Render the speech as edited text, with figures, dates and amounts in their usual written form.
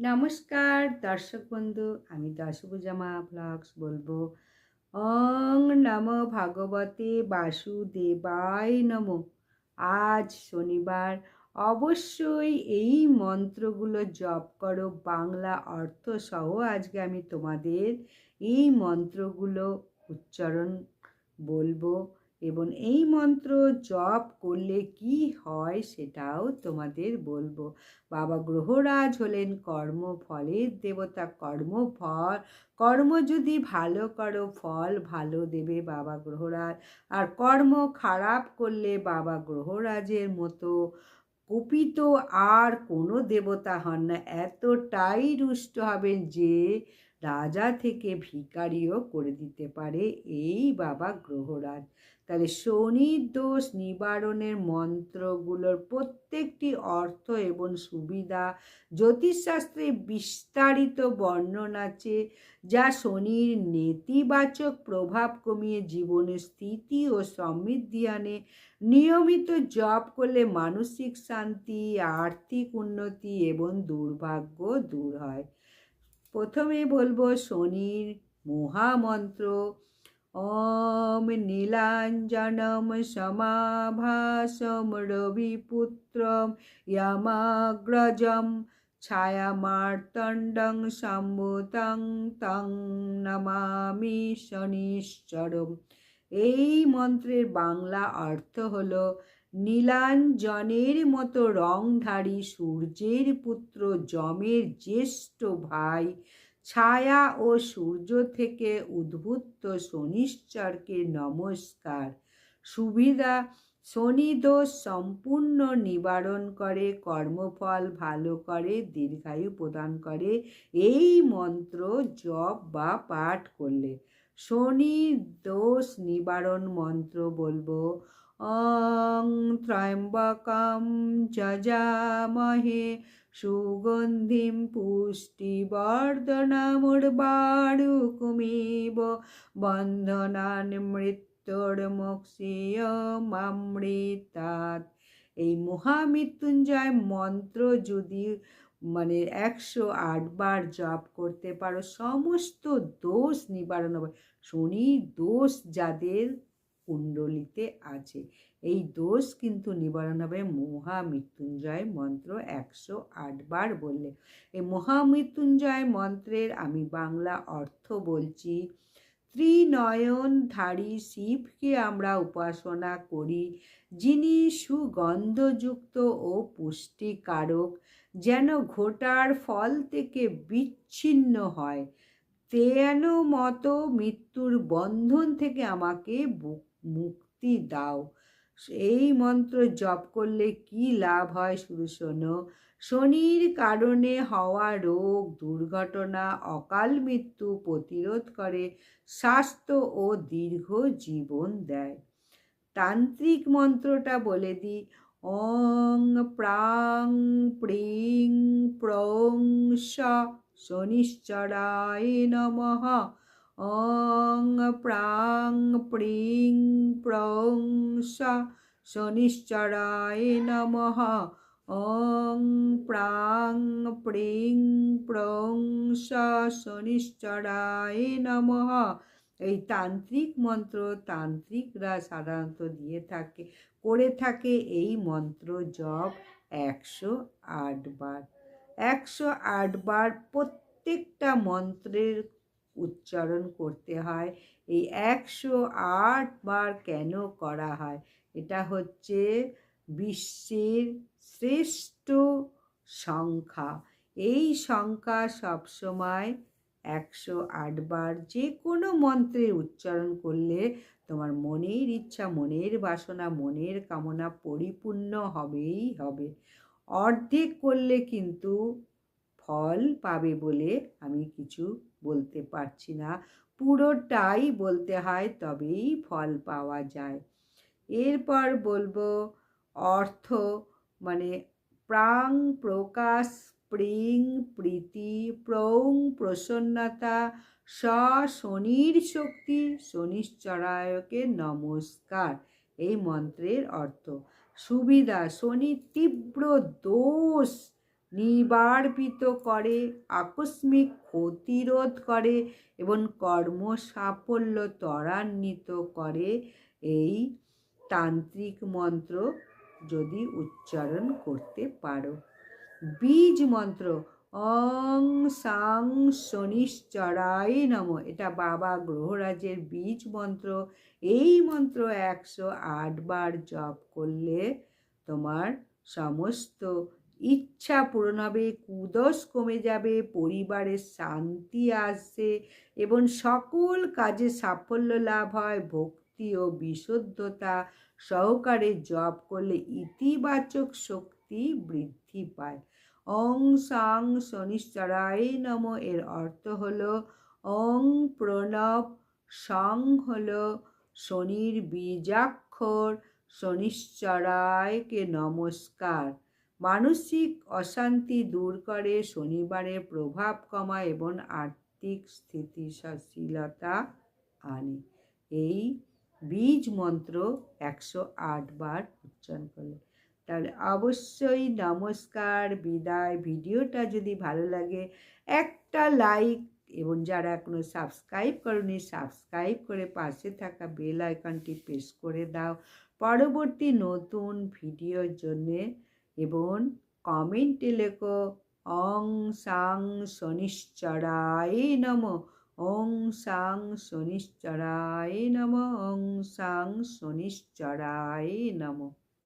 নমস্কার দর্শক বন্ধু, আমি দশভুজামা ব্লগস বলবো। অং নমো ভাগবতে বাসুদেবায় নমো। আজ শনিবার, অবশ্যই এই মন্ত্রগুলো জপ করো বাংলা অর্থ সহ। আজকে আমি তোমাদের এই মন্ত্রগুলো উচ্চারণ বলবো এবং এই মন্ত্র জপ করলে কি হয় সেটাও তোমাদের বলবো। বাবা গ্রহরাজ হলেন কর্মফলের দেবতা। কর্ম যদি ভালো করো ফল ভালো দেবে বাবা গ্রহরাজ, আর কর্ম খারাপ করলে বাবা গ্রহরাজের মতো কুপিত আর কোনো দেবতা হন না। এতটাই রুষ্ট হবেন যে রাজা থেকে ভিখারিও করে দিতে পারে এই বাবা গ্রহরাজ। তাহলে শনির দোষ নিবারণের মন্ত্রগুলোর প্রত্যেকটি অর্থ এবং সুবিধা জ্যোতিষশাস্ত্রে বিস্তারিত বর্ণনা আছে, যা শনির নেতিবাচক প্রভাব কমিয়ে জীবনের স্থিতি ও সমৃদ্ধি আনে। নিয়মিত জপ করলে মানসিক শান্তি, আর্থিক উন্নতি এবং দুর্ভাগ্য দূর হয়। প্রথমে বলবো শনির মহামন্ত্র। ওম নীলাঞ্জনম সমাভাসম রবিপুত্রম যমাগ্রজম ছায়ামার্তণ্ডং সম্ভুতং তং নমামি শনিশ্চরম। এই মন্ত্রের বাংলা অর্থ হলো নীলাঞ্জনের মতো রংধারী সূর্যের পুত্র, যমের জ্যেষ্ঠ ভাই, ছায়া ও সূর্য থেকে উদ্ভূত শনিশ্চরকে নমস্কার। সুবিধা: শনিদোষ সম্পূর্ণ নিবারণ করে, কর্মফল ভালো করে, দীর্ঘায়ু প্রদান করে এই মন্ত্র জপ বা পাঠ করলে। শনি দোষ নিবারণ মন্ত্র বলবো। অং ত্র্যম্বকম যজামহে সুগন্ধিম পুষ্টিবর্ধনমুর্বারুকমিব বন্ধনান মৃত্যুর্মুক্ষীয়মামৃতাৎ। এই মহামৃত্যুঞ্জয় মন্ত্র যদি 108 বার জপ করতে পারো, সমস্ত দোষ নিবারণ হবে। শনির দোষ যাদের কুণ্ডলিতে আছে, এই দোষ কিন্তু নিবারণ হবে মহামৃত্যুঞ্জয় মন্ত্র 108 বার বললে। এই মহামৃত্যুঞ্জয় মন্ত্রের আমি বাংলা অর্থ বলছি। ত্রিনয়নধারী শিবকে আমরা উপাসনা করি, যিনি সুগন্ধযুক্ত ও পুষ্টিকারক, যেন ঘোটার ফল থেকে বিচ্ছিন্ন হয়, তেন মতো মৃত্যুর বন্ধন থেকে আমাকে মুক্তি দাও। এই মন্ত্র জপ করলে কি লাভ হয় শুধু শোনো। শনির কারণে হওয়া রোগ, দুর্ঘটনা, অকাল মৃত্যু প্রতিরোধ করে, স্বাস্থ্য ও দীর্ঘ জীবন দেয়। তান্ত্রিক মন্ত্রটা বলে দিই। ওং প্রাং প্রিং প্রং স শনিশ্চরায় নমঃ। ওং প্রাং প্রিং প্রং স শনিশ্চরায় নমঃ। ওং প্রাং প্রিং প্রং স শনিশ্চরায় নমঃ। এই তান্ত্রিক মন্ত্র তান্ত্রিকরা সাধারণত করে থাকে এই মন্ত্র জপ 108 বার। 108 বার প্রত্যেকটা মন্ত্রের উচ্চারণ করতে হয়। এই 108 বার কেন করা হয়? এটা হচ্ছে বিশ্বের শ্রেষ্ঠ সংখ্যা। এই সংখ্যা সবসময় 108 বার যে কোনো মন্ত্রের উচ্চারণ করলে তোমার মনের ইচ্ছা, মনের বাসনা, মনের কামনা পরিপূর্ণ হবেই হবে। অর্ধেক করলে কিন্তু ফল পাবে বলে আমি কিছু বলতে পারছি না, পুরোটাই বলতে হয়, তবেই ফল পাওয়া যায়। এরপর বলবো অর্থ, প্রাং প্রকাশ, প্রিং প্রীতি, প্রং প্রসন্নতা, স শনির শক্তি, শনিশ্চরায়কে নমস্কার। এই মন্ত্রের অর্থ। সুবিধা: শনির তীব্র দোষ নিবার্পিত করে, আকস্মিক ক্ষতিরোধ করে এবং কর্ম সাফল্য ত্বরান্বিত করে। এই তান্ত্রিক মন্ত্র যদি উচ্চারণ করতে পারো। বীজ মন্ত্র অং সাং শনিশ্চরায় নমঃ, এটা বাবা গ্রহরাজের বীজ মন্ত্র। এই মন্ত্র 108 বার জপ করলে তোমার সমস্ত ইচ্ছা পূরণ হবে, কুদোষ কমে যাবে, পরিবারের শান্তি আসবে এবং সকল কাজে সাফল্য লাভ হয়। ভক্তি ও বিশুদ্ধতা সহকারে জপ করলে ইতিবাচক শক্তি বৃদ্ধি পায়। অং সাং শনিশ্চরায় নমঃ এর অর্থ হলো অং প্রণব, সং হলো শনির বীজাক্ষর, শনিশ্চরায়কে নমস্কার। মানসিক অশান্তি দূর করে, শনিবারের প্রভাব কমায় এবং আর্থিক স্থিতিশীলতা আনে। এই বীজ মন্ত্র 108 বার উচ্চারণ করলে। তাহলে অবশ্যই নমস্কার, বিদায়। ভিডিওটা যদি ভালো লাগে একটা লাইক, এবং যারা এখনো সাবস্ক্রাইব করনি সাবস্ক্রাইব করে পাশে থাকা বেল আইকনটি প্রেস করে দাও পরবর্তী নতুন ভিডিওর জন্যে। এবং কমেন্টে লেখো অং সাং শনিশ্চরায় নমঃ, ওং সাং শনিশ্চরায় নমঃ, ওং সাং শনিশ্চরায় নমঃ।